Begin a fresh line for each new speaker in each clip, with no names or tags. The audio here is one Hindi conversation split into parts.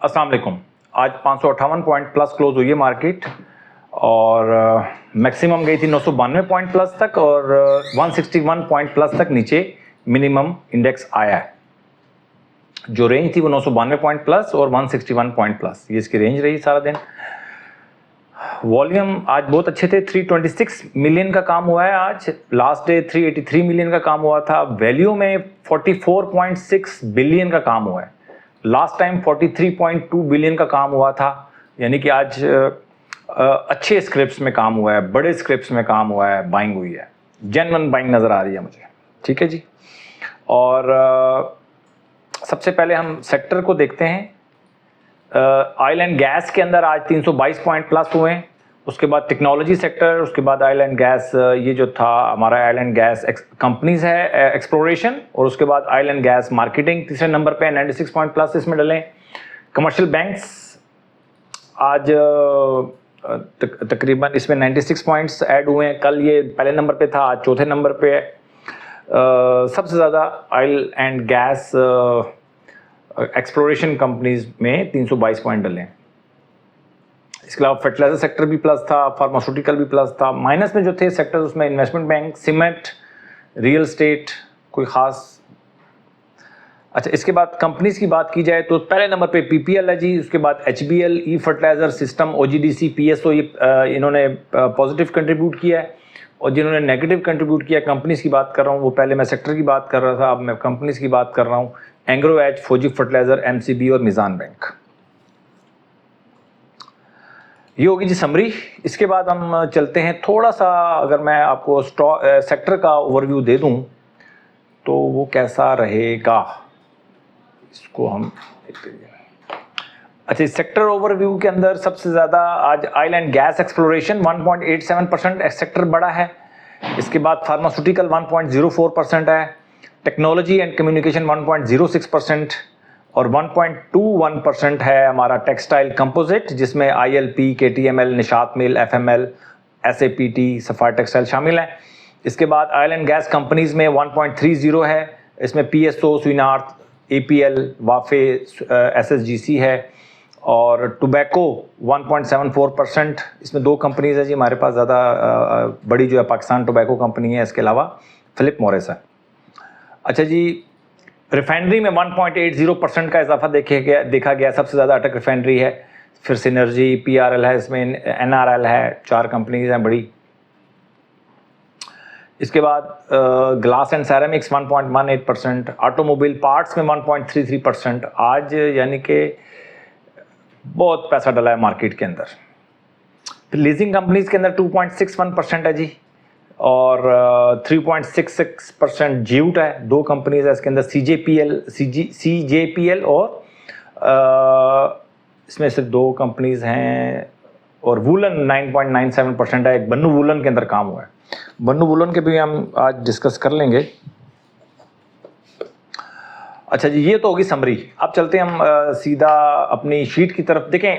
अस्सलाम वालेकुम। आज 558 पॉइंट प्लस क्लोज हुई है मार्केट और मैक्सिमम गई थी 992 पॉइंट प्लस तक और 161 पॉइंट प्लस तक नीचे मिनिमम इंडेक्स आया है। जो रेंज थी वो 992 पॉइंट प्लस और 161 पॉइंट प्लस, ये इसकी रेंज रही सारा दिन। वॉल्यूम आज बहुत अच्छे थे, 326 मिलियन का काम हुआ है आज। लास्ट डे 383 मिलियन का काम हुआ था। वैल्यू में 44.6 बिलियन का काम हुआ है। लास्ट टाइम 43.2 बिलियन का काम हुआ था। यानी कि आज अच्छे स्क्रिप्ट्स में काम हुआ है, बड़े स्क्रिप्ट्स में काम हुआ है, बाइंग हुई है, जेन्युइन बाइंग नज़र आ रही है मुझे। ठीक है जी। और सबसे पहले हम सेक्टर को देखते हैं। ऑयल एंड गैस के अंदर आज 322 पॉइंट प्लस हुए हैं। उसके बाद टेक्नोलॉजी सेक्टर, उसके बाद ऑयल एंड गैस, ये जो था हमारा ऑयल एंड गैस कंपनीज है एक्सप्लोरेशन, और उसके बाद ऑयल एंड गैस मार्केटिंग तीसरे नंबर पे 96 पॉइंट प्लस इसमें डलें। कमर्शियल बैंक्स आज तकरीबन इसमें 96 पॉइंट्स ऐड हुए हैं। कल ये पहले नंबर पे था, आज चौथे नंबर पे है। सबसे ज़्यादा oil and gas exploration companies में 322 पॉइंट डले। इसके अलावा फर्टिलाइजर सेक्टर भी प्लस था, फार्मास्यूटिकल भी प्लस था। माइनस में जो थे सेक्टर उसमें investment bank, cement, real estate, कोई खास। अच्छा, इसके बाद कंपनीज की बात की जाए तो पहले नंबर पे पीपीएल है जी। उसके बाद एचबीएल, ई फर्टिलाइजर सिस्टम, ओजीडीसी, पीएसओ, ये इन्होंने पॉजिटिव कंट्रीब्यूट किया है। और जिन्होंने नेगेटिव कंट्रीब्यूट किया, कंपनीज की बात कर रहा हूँ, वो पहले मैं सेक्टर की बात कर रहा था, अब मैं कंपनीज की बात कर रहा हूँ। एंग्रो एच, फौजी फर्टिलाइजर, एमसीबी और मिजान बैंक। ये होगी जी समरी। इसके बाद हम चलते हैं थोड़ा सा, अगर मैं आपको सेक्टर का ओवरव्यू दे दूं तो वो कैसा रहेगा, इसको हम देखते हैं। अच्छा, इस सेक्टर ओवरव्यू के अंदर सबसे ज़्यादा आज oil and gas exploration 1.87% sector बड़ा है। इसके बाद फार्मास्यूटिकल 1.04% है। टेक्नोलॉजी एंड कम्युनिकेशन 1.06% और 1.21% है हमारा टेक्सटाइल कंपोजिट, जिसमें ILP, KTML, निशात मिल, FML, SAPT, सफार टेक्सटाइल शामिल हैं। इसके बाद ऑयल एंड गैस कंपनीज में 1.30 है। इसमें PSO, स्वीनार्थ, APL, वाफे, SSGC है। और टोबैको 1.74%। इसमें दो कंपनीज है जी हमारे पास, ज़्यादा बड़ी जो है पाकिस्तान टोबैको कंपनी है। इसके अलावा फिलिप मॉरिस है। अच्छा जी, रिफाइनरी में 1.80% का इजाफा देखा गया। सबसे ज़्यादा अटक रिफाइनरी है, फिर सिनर्जी, PRL है, इसमें NRL है, 4 कंपनीज हैं बड़ी। इसके बाद ग्लास एंड सैरामिक्स 1.18%, ऑटोमोबाइल पार्ट्स में 1.33%। आज यानी कि बहुत पैसा डला है मार्केट के अंदर। फिर लीजिंग कंपनीज के अंदर 2.61% है जी, और 3.66% ज्यूट है। दो कंपनीज है इसके अंदर, CJPL और इसमें सिर्फ दो कंपनीज हैं। और वूलन 9.97% है। एक बन्नू वूलन के अंदर काम हुआ है। बन्नू वूलन के भी हम आज डिस्कस कर लेंगे। अच्छा जी, ये तो होगी समरी। अब चलते हैं हम सीधा अपनी शीट की तरफ। देखें,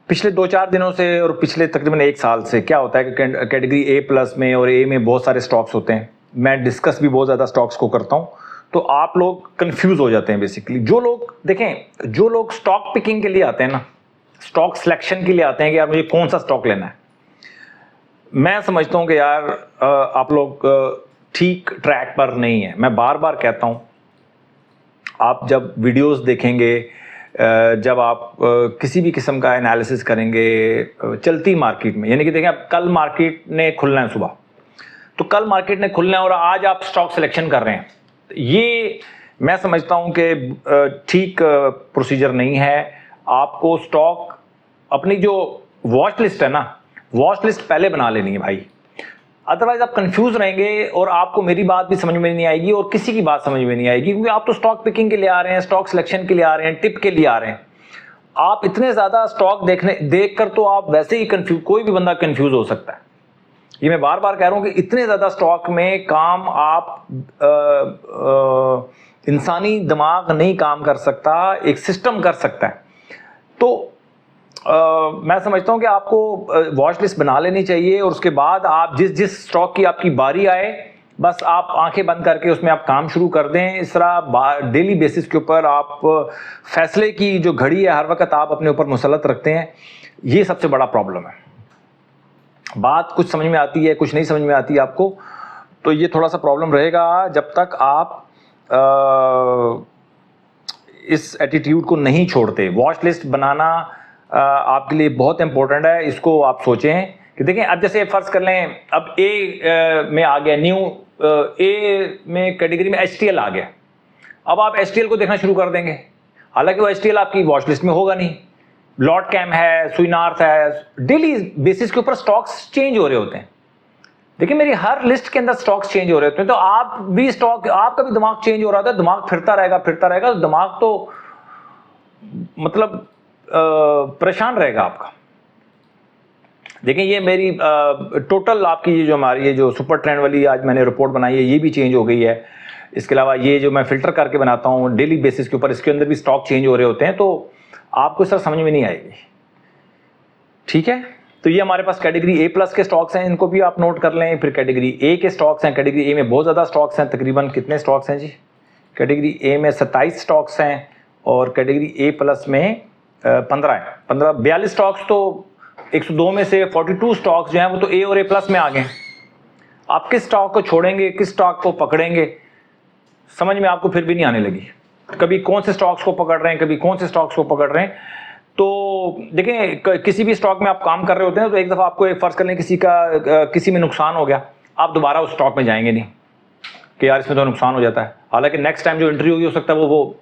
पिछले 2-4 दिनों से और पिछले तकरीबन 1 साल से क्या होता है कि कैटेगरी A+ में और A में बहुत सारे स्टॉक्स होते हैं। मैं डिस्कस भी बहुत ज़्यादा स्टॉक्स को करता हूँ, तो आप लोग कंफ्यूज हो जाते हैं बेसिकली। जो लोग देखें, जो लोग स्टॉक पिकिंग के लिए आते हैं ना, स्टॉक सिलेक्शन के लिए आते हैं कि यार मुझे कौन सा स्टॉक लेना है, मैं समझता हूँ कि यार आप लोग ठीक ट्रैक पर नहीं है। मैं बार बार कहता हूँ, आप जब वीडियोस देखेंगे, जब आप किसी भी किस्म का एनालिसिस करेंगे चलती मार्केट में, यानी कि देखें अब कल मार्केट ने खुलना है सुबह, तो कल मार्केट ने खुलना है और आज आप स्टॉक सिलेक्शन कर रहे हैं, ये मैं समझता हूं कि ठीक प्रोसीजर नहीं है। आपको स्टॉक अपनी जो वॉच लिस्ट है ना, वॉच लिस्ट पहले बना लेनी है भाई, अदरवाइज आप कंफ्यूज रहेंगे और आपको मेरी बात भी समझ में नहीं आएगी और किसी की बात समझ में नहीं आएगी, क्योंकि आप तो स्टॉक पिकिंग के लिए आ रहे हैं, स्टॉक सिलेक्शन के लिए आ रहे हैं, टिप के लिए आ रहे हैं। आप इतने ज्यादा स्टॉक देखकर तो आप वैसे ही कंफ्यूज, कोई भी बंदा कंफ्यूज हो सकता है। ये मैं बार बार कह रहा हूं कि इतने ज्यादा स्टॉक में काम आप इंसानी दिमाग नहीं काम कर सकता, एक सिस्टम कर सकता है। तो मैं समझता हूं कि आपको वॉच लिस्ट बना लेनी चाहिए और उसके बाद आप जिस स्टॉक की आपकी बारी आए बस आप आंखें बंद करके उसमें आप काम शुरू कर दें। इस तरह डेली बेसिस के ऊपर आप फैसले की जो घड़ी है हर वक्त आप अपने ऊपर मुसलत रखते हैं, ये सबसे बड़ा प्रॉब्लम है। बात कुछ समझ में आती है, कुछ नहीं समझ में आती आपको, तो ये थोड़ा सा प्रॉब्लम रहेगा जब तक आप इस एटीट्यूड को नहीं छोड़ते। वॉच लिस्ट बनाना आपके लिए बहुत इंपॉर्टेंट है। इसको आप सोचें कि देखें, अब जैसे फर्ज कर लें, अब ए में आ गया, न्यू ए में कैटेगरी में HTL आ गया। अब आप HTL को देखना शुरू कर देंगे, हालांकि वो HTL आपकी वॉच लिस्ट में होगा नहीं। लॉट कैम है, सुइनार्थ है, डेली बेसिस के ऊपर स्टॉक्स चेंज हो रहे होते हैं। देखिए मेरी हर लिस्ट के अंदर स्टॉक्स चेंज हो रहे होते हैं, तो आप भी स्टॉक, आपका भी दिमाग चेंज हो रहा था, दिमाग फिरता रहेगा तो दिमाग तो मतलब परेशान रहेगा आपका। देखिए ये मेरी टोटल आपकी ये जो हमारी ये जो सुपर ट्रेंड वाली आज मैंने रिपोर्ट बनाई है, ये भी चेंज हो गई है। इसके अलावा ये जो मैं फिल्टर करके बनाता हूँ डेली बेसिस के ऊपर, इसके अंदर भी स्टॉक चेंज हो रहे होते हैं, तो आपको सर समझ में नहीं आएगी। ठीक है, तो ये हमारे पास कैटेगरी A+ के स्टॉक्स हैं, इनको भी आप नोट कर लें। फिर कैटेगरी A के स्टॉक्स हैं, कैटेगरी A में बहुत ज़्यादा स्टॉक्स हैं, तकरीबन कितने स्टॉक्स हैं जी? कैटेगरी A में 27 स्टॉक्स हैं और कैटेगरी A+ में 15 हैं। 42 स्टॉक्स, तो 102 में से 42 स्टॉक्स जो हैं वो तो A और A+ में आ गए। आप किस स्टॉक को छोड़ेंगे, किस स्टॉक को पकड़ेंगे, समझ में आपको फिर भी नहीं आने लगी। कभी कौन से स्टॉक्स को पकड़ रहे हैं, कभी कौन से स्टॉक्स को पकड़ रहे हैं। तो देखें किसी भी स्टॉक में आप काम कर रहे होते हैं, तो एक दफ़ा आपको एक फर्ज कर लें किसी में नुकसान हो गया, आप दोबारा उस स्टॉक में जाएंगे नहीं कि यार इसमें तो नुकसान हो जाता है। हालांकि नेक्स्ट टाइम जो एंट्री होगी हो सकता है वो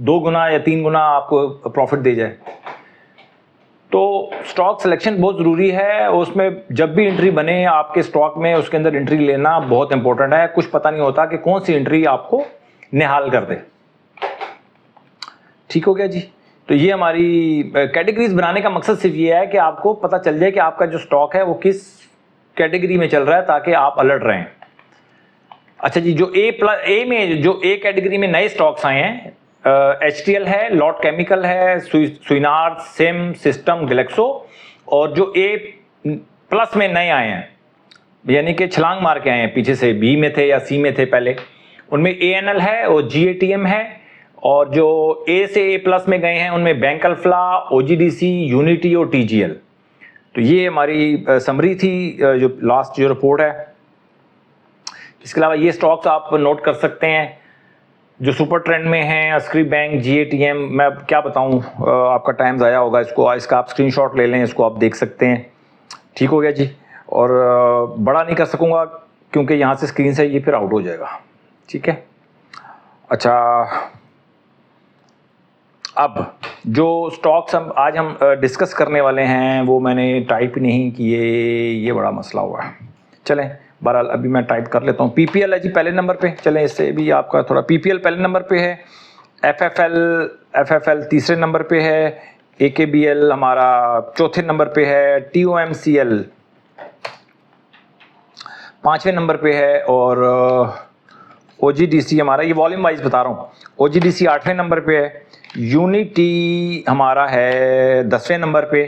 2 गुना या 3 गुना आपको प्रॉफिट दे जाए। तो स्टॉक सिलेक्शन बहुत ज़रूरी है, उसमें जब भी एंट्री बने आपके स्टॉक में, उसके अंदर एंट्री लेना बहुत इंपॉर्टेंट है। कुछ पता नहीं होता कि कौन सी एंट्री आपको निहाल कर दे। ठीक हो गया जी। तो ये हमारी कैटेगरीज बनाने का मकसद सिर्फ ये है कि आपको पता चल जाए कि आपका जो स्टॉक है वो किस कैटेगरी में चल रहा है, ताकि आप अलर्ट रहें। अच्छा जी, जो A में जो A कैटेगरी में नए स्टॉक्स आए हैं, HTL है, लॉट केमिकल है, सुइनार्थ, सिम, सिस्टम, गैलेक्सो, और जो A+ में नए आए हैं, यानी कि छलांग मार के आए हैं, पीछे से B में थे या C में थे पहले, उनमें ANL है और GATM है। और जो A से A+ में गए हैं उनमें बैंक अल्फ्ला, OGDC, यूनिटी और TGL। तो ये हमारी समरी थी, जो लास्ट जो रिपोर्ट है। इसके अलावा ये स्टॉक्स आप नोट कर सकते हैं जो सुपर ट्रेंड में हैं, अस्क्री बैंक, GATM। मैं क्या बताऊं, आपका टाइम ज़ाया होगा, इसका आप स्क्रीनशॉट ले लें, इसको आप देख सकते हैं। ठीक हो गया जी। और बड़ा नहीं कर सकूंगा क्योंकि यहाँ से स्क्रीन से ये फिर आउट हो जाएगा। ठीक है, अच्छा, अब जो स्टॉक्स आज हम डिस्कस करने वाले हैं वो मैंने टाइप नहीं किए, ये बड़ा मसला हुआ है। चलें, बहरहाल अभी मैं टाइप कर लेता हूँ। PPL है जी पहले नंबर पे, चलें इससे भी आपका थोड़ा। PPL पहले नंबर पे है, FFL तीसरे नंबर पे है, AKBL हमारा चौथे नंबर पे है, TOMCL 5वें नंबर पे है, और OGDC हमारा, ये वॉल्यूम वाइज बता रहा हूँ, OGDC 8वें नंबर पे है, यूनिटी हमारा है 10वें नंबर पे,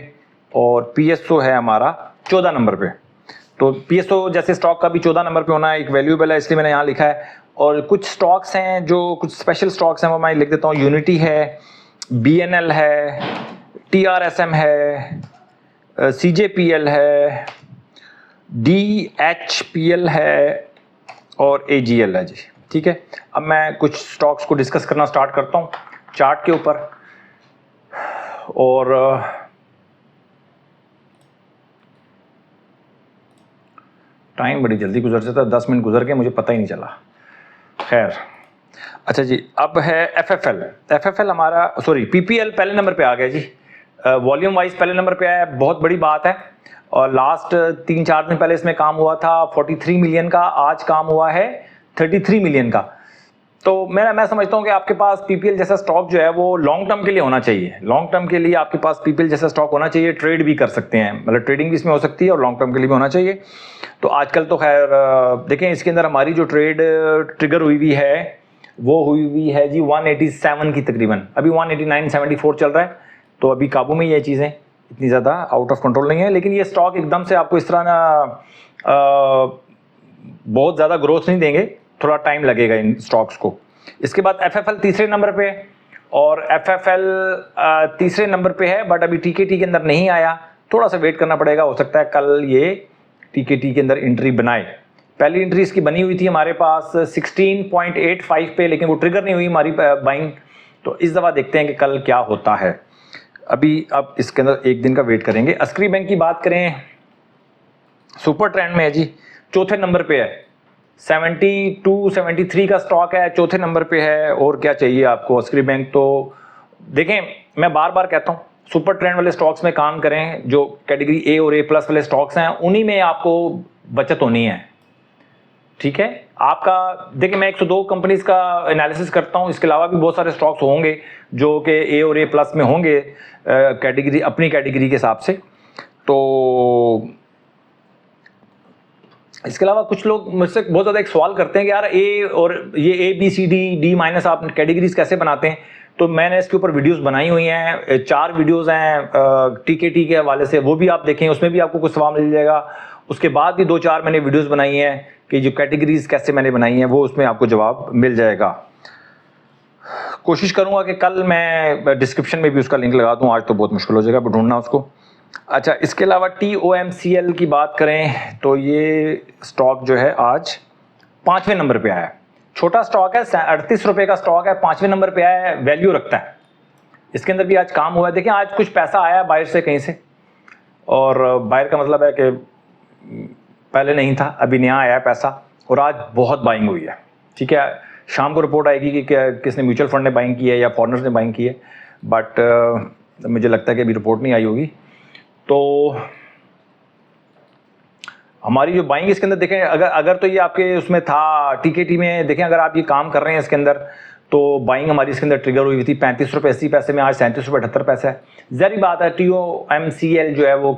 और PSO है हमारा 14 नंबर पे। तो PSO जैसे स्टॉक का भी 14 नंबर पे होना एक वैल्यूएबल है, इसलिए मैंने यहाँ लिखा है। और कुछ स्टॉक्स हैं जो कुछ स्पेशल स्टॉक्स हैं, वो मैं लिख देता हूँ। यूनिटी है, BNL है, TRSM है, CJPL है, DHPL है और AGL है जी। ठीक है, अब मैं कुछ स्टॉक्स को डिस्कस करना स्टार्ट करता हूँ चार्ट के ऊपर। और टाइम बड़ी जल्दी गुजर जाता है, 10 मिनट गुजर गए, मुझे पता ही नहीं चला। खैर, अच्छा जी, अब है FFL हमारा, सॉरी PPL पहले नंबर पे आ गया जी। वॉल्यूम वाइज पहले नंबर पे आया, बहुत बड़ी बात है। और लास्ट 3-4 दिन पहले इसमें काम हुआ था 43 मिलियन का, आज काम हुआ है 33 मिलियन का। तो मैं समझता हूँ कि आपके पास PPL जैसा स्टॉक जो है वो लॉन्ग टर्म के लिए होना चाहिए। लॉन्ग टर्म के लिए आपके पास PPL जैसा स्टॉक होना चाहिए, ट्रेड भी कर सकते हैं, मतलब ट्रेडिंग भी इसमें हो सकती है और लॉन्ग टर्म के लिए भी होना चाहिए। तो आजकल तो खैर देखें, इसके अंदर हमारी जो ट्रेड ट्रिगर हुई है वो हुई है जी 187 की तकरीबन, अभी 189.74 चल रहा है। तो अभी काबू में ये चीज़ें इतनी ज़्यादा आउट ऑफ कंट्रोल नहीं है। लेकिन ये स्टॉक एकदम से आपको इस तरह ना बहुत ज़्यादा ग्रोथ नहीं देंगे, थोड़ा टाइम लगेगा इन स्टॉक्स को। इसके बाद एफएफएल तीसरे नंबर पे है और एफएफएल तीसरे नंबर पे है, बट अभी टीकेटी के अंदर नहीं आया, थोड़ा सा वेट करना पड़ेगा। हो सकता है कल ये टीकेटी के अंदर एंट्री बनाए। पहली एंट्री इसकी बनी हुई थी हमारे पास 16.85 पे, लेकिन वो ट्रिगर नहीं हुई हमारी बाइंग। तो इस दफ़ा देखते हैं कि कल क्या होता है। अभी अब इसके अंदर एक दिन का वेट करेंगे। अस्करी बैंक की बात करें, सुपर ट्रेंड में है जी, चौथे नंबर पे है, 72 73 का स्टॉक है, चौथे नंबर पे है। और क्या चाहिए आपको। अस्करी बैंक तो देखें, मैं बार बार कहता हूँ सुपर ट्रेंड वाले स्टॉक्स में काम करें, जो कैटेगरी ए और ए प्लस वाले स्टॉक्स हैं उन्हीं में आपको बचत होनी है, ठीक है। आपका देखिए, मैं 102 कंपनीज का एनालिसिस करता हूँ, इसके अलावा भी बहुत सारे स्टॉक्स होंगे जो कि ए और ए प्लस में होंगे कैटेगरी, अपनी कैटेगरी के हिसाब से। तो इसके अलावा कुछ लोग मुझसे बहुत ज़्यादा एक सवाल करते हैं कि यार ए और ये A B C D D minus आप कैटेगरीज कैसे बनाते हैं। तो मैंने इसके ऊपर वीडियोस बनाई हुई हैं, 4 वीडियोस हैं टीकेटी के हवाले से, वो भी आप देखें, उसमें भी आपको कुछ सवाल मिल जाएगा। उसके बाद भी 2-4 मैंने वीडियोस बनाई हैं कि जो कैटेगरीज कैसे मैंने बनाई हैं, वो उसमें आपको जवाब मिल जाएगा। कोशिश करूँगा कि कल मैं डिस्क्रिप्शन में भी उसका लिंक लगा दूँ, आज तो बहुत मुश्किल हो जाएगा ढूंढना उसको। अच्छा, इसके अलावा TOMCL की बात करें तो ये स्टॉक जो है आज 5वें नंबर पे आया है। छोटा स्टॉक है, 38 रुपये का स्टॉक है, 5वें नंबर पे आया है, वैल्यू रखता है। इसके अंदर भी आज काम हुआ है। देखिए, आज कुछ पैसा आया बाहर से कहीं से, और बाहर का मतलब है कि पहले नहीं था, अभी नया आया है पैसा, और आज बहुत बाइंग हुई है, ठीक है। शाम को रिपोर्ट आएगी कि किसने म्यूचुअल फंड ने बाइंग की है या फॉरेनर्स ने बाइंग की है, बट मुझे लगता है कि अभी रिपोर्ट नहीं आई होगी। तो हमारी जो बाइंग इसके अंदर देखें, अगर तो ये आपके उसमें था टीकेटी में, देखें अगर आप ये काम कर रहे हैं इसके अंदर, तो बाइंग हमारी इसके अंदर ट्रिगर हुई थी 35 रुपये 80 पैसे में, आज 37 रुपये 78 पैसे है। ज़ाहिर बात है TOMCL जो है वो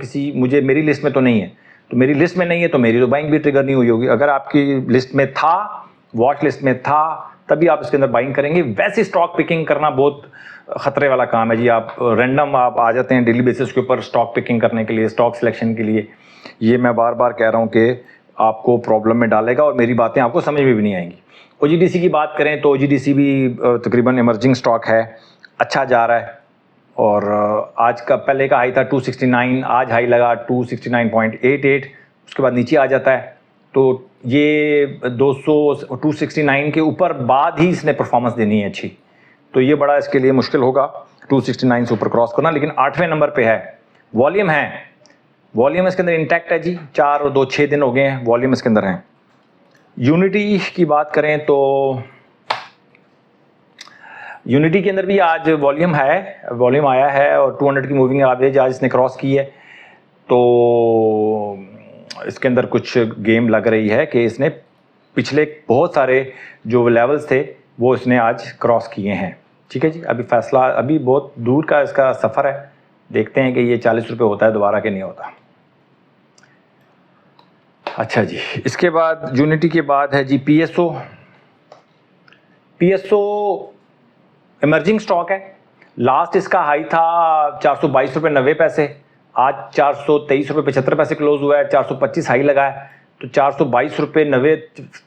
मेरी लिस्ट में तो नहीं है, तो मेरी लिस्ट में नहीं है तो मेरी तो बाइंग भी ट्रिगर नहीं हुई होगी। अगर आपकी लिस्ट में था, वॉच लिस्ट में था, तभी आप इसके अंदर बाइंग करेंगे। वैसे स्टॉक पिकिंग करना बहुत ख़तरे वाला काम है जी। आप रैंडम आप आ जाते हैं डेली बेसिस के ऊपर स्टॉक पिकिंग करने के लिए, स्टॉक सिलेक्शन के लिए। ये मैं बार बार कह रहा हूँ कि आपको प्रॉब्लम में डालेगा और मेरी बातें आपको समझ में भी नहीं आएंगी। OGDC की बात करें तो OGDC भी तकरीबन इमर्जिंग स्टॉक है, अच्छा जा रहा है। और आज का पहले का हाई था 269, आज हाई लगा 269.88, उसके बाद नीचे आ जाता है। तो ये 269 के ऊपर बाद ही इसने परफॉर्मेंस देनी है अच्छी, तो ये बड़ा इसके लिए मुश्किल होगा 269 से ऊपर क्रॉस करना। लेकिन 8वें नंबर पे है, वॉल्यूम है, वॉल्यूम इसके अंदर इंटैक्ट है जी, 4 और 2 6 दिन हो गए हैं, वॉल्यूम इसके अंदर है। यूनिटी की बात करें तो यूनिटी के अंदर भी आज वॉल्यूम है, वॉल्यूम आया है और 200 की मूविंग एवरेज आज इसने क्रॉस की है। तो इसके अंदर कुछ गेम लग रही है कि इसने पिछले बहुत सारे जो लेवल्स थे वो इसने आज क्रॉस किए हैं, ठीक है जी। अभी फैसला, अभी बहुत दूर का इसका सफ़र है, देखते हैं कि ये 40 रुपये होता है दोबारा कि नहीं होता। अच्छा जी, इसके बाद यूनिटी के बाद है जी PSO। इमर्जिंग स्टॉक है, लास्ट इसका हाई था 422 रुपये 90 पैसे, आज 423 रुपये 75 पैसे क्लोज हुआ है, 425 हाई लगा है, तो 422 रुपये 90,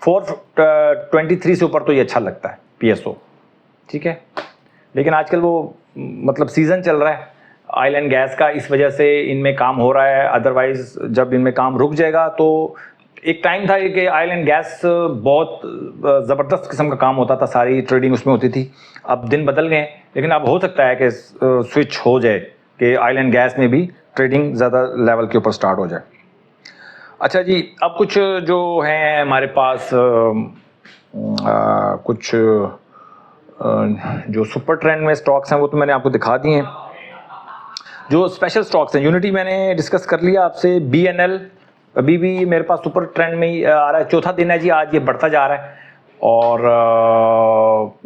423 से ऊपर तो ये अच्छा लगता है PSO, ठीक है। लेकिन आजकल वो मतलब सीज़न चल रहा है ऑयल एंड गैस का, इस वजह से इनमें काम हो रहा है, अदरवाइज जब इनमें काम रुक जाएगा तो एक टाइम था कि ऑयल एंड गैस बहुत ज़बरदस्त किस्म का काम होता था, सारी ट्रेडिंग उसमें होती थी। अब दिन बदल गए, लेकिन अब हो सकता है कि स्विच हो जाए कि ऑयल एंड गैस में भी ट्रेडिंग ज़्यादा लेवल के ऊपर स्टार्ट हो जाए। अच्छा जी, अब कुछ जो हैं हमारे पास कुछ जो सुपर ट्रेंड में स्टॉक्स हैं वो तो मैंने आपको दिखा दिए हैं। जो स्पेशल स्टॉक्स हैं, यूनिटी मैंने डिस्कस कर लिया आपसे, BNL अभी भी मेरे पास सुपर ट्रेंड में ही आ रहा है, चौथा दिन है जी, आज ये बढ़ता जा रहा है। और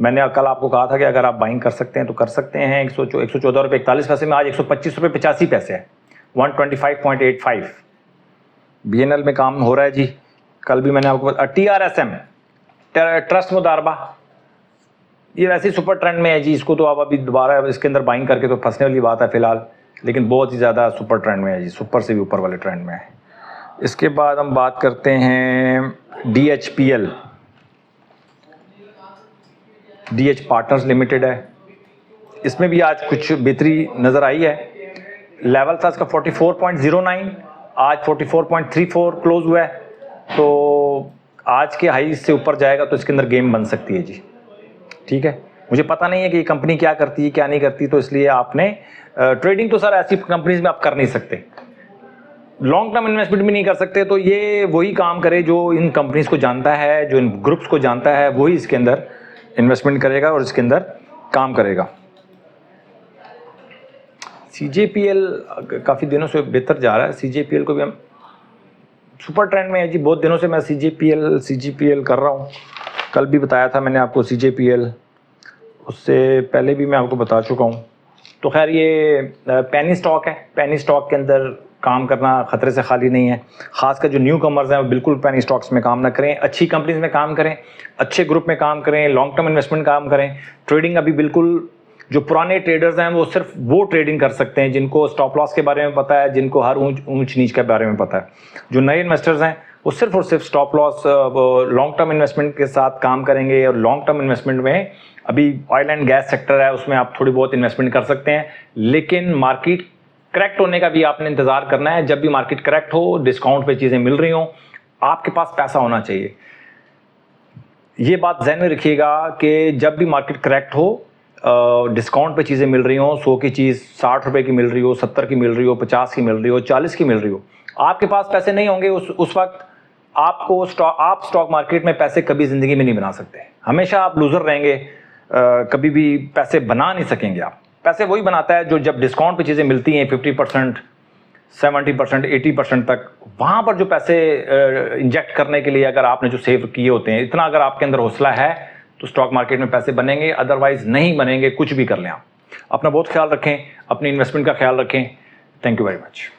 मैंने कल आपको कहा था कि अगर आप बाइंग कर सकते हैं तो कर सकते हैं। 114 रुपये 41 पैसे में आज 125 रुपये 85 पैसे है, 125.85 BNL में काम हो रहा है जी। कल भी मैंने आपको TRSM, ट्रस्ट मुदारबा, ये वैसे ही सुपर ट्रेंड में है जी, इसको तो आप अभी दोबारा इसके अंदर बाइंग करके तो फंसने वाली बात है फिलहाल, लेकिन बहुत ही ज़्यादा सुपर ट्रेंड में है जी, सुपर से भी ऊपर वाले ट्रेंड में है। इसके बाद हम बात करते हैं DHPL, DH पार्टनर्स लिमिटेड है, इसमें भी आज कुछ बेहतरी नज़र आई है। लेवल था इसका 44.09, आज 44.34 क्लोज हुआ है, तो आज के हाई से ऊपर जाएगा तो इसके अंदर गेम बन सकती है जी। ठीक है, मुझे पता नहीं है कि ये कंपनी क्या करती है क्या नहीं करती, तो इसलिए आपने ट्रेडिंग तो सर ऐसी कंपनीज में आप कर नहीं सकते, लॉन्ग टर्म इन्वेस्टमेंट भी नहीं कर सकते। तो ये वही काम करे जो इन कंपनीज को जानता है, जो इन ग्रुप्स को जानता है, वही इसके अंदर इन्वेस्टमेंट करेगा और इसके अंदर काम करेगा। CJPL काफ़ी दिनों से बेहतर जा रहा है, CJPL को भी हम सुपर ट्रेंड में है जी। बहुत दिनों से मैं CJPL कर रहा हूँ, कल भी बताया था मैंने आपको CJPL, उससे पहले भी मैं आपको बता चुका हूँ। तो खैर ये पेनी स्टॉक है, पेनी स्टॉक के अंदर काम करना खतरे से खाली नहीं है। खासकर जो न्यू कमर्स हैं वो बिल्कुल पेनी स्टॉक्स में काम ना करें, अच्छी कंपनीज में काम करें, अच्छे ग्रुप में काम करें, लॉन्ग टर्म इन्वेस्टमेंट काम करें। ट्रेडिंग अभी बिल्कुल, जो पुराने ट्रेडर्स हैं वो सिर्फ वो ट्रेडिंग कर सकते हैं जिनको स्टॉप लॉस के बारे में पता है, जिनको हर ऊंच नीच के बारे में पता है। जो नए इन्वेस्टर्स हैं वो सिर्फ और सिर्फ stop loss, long term investment के साथ काम करेंगे। और लॉन्ग टर्म इन्वेस्टमेंट में अभी ऑयल एंड गैस सेक्टर है, उसमें आप थोड़ी बहुत इन्वेस्टमेंट कर सकते हैं, लेकिन मार्केट करेक्ट होने का भी आपने इंतज़ार करना है। जब भी मार्केट करेक्ट हो, डिस्काउंट पे चीज़ें मिल रही हों, आपके पास पैसा होना चाहिए। ये बात ध्यान में रखिएगा कि जब भी मार्केट करेक्ट हो, डिस्काउंट पे चीज़ें मिल रही हों, 100 की चीज़ 60 रुपये की मिल रही हो, 70 की मिल रही हो, 50 की मिल रही हो, 40 की मिल रही हो, आपके पास पैसे नहीं होंगे उस वक्त आप स्टॉक मार्केट में पैसे कभी ज़िंदगी में नहीं बना सकते। हमेशा आप लूज़र रहेंगे, कभी भी पैसे बना नहीं सकेंगे आप। पैसे वही बनाता है जो जब डिस्काउंट पे चीज़ें मिलती हैं 50%, 70%, 80% तक, वहाँ पर जो पैसे इंजेक्ट करने के लिए अगर आपने जो सेव किए होते हैं, इतना अगर आपके अंदर हौसला है तो स्टॉक मार्केट में पैसे बनेंगे, अदरवाइज नहीं बनेंगे। कुछ भी कर लें आप। अपना बहुत ख्याल रखें, अपनी इन्वेस्टमेंट का ख्याल रखें। Thank you very much.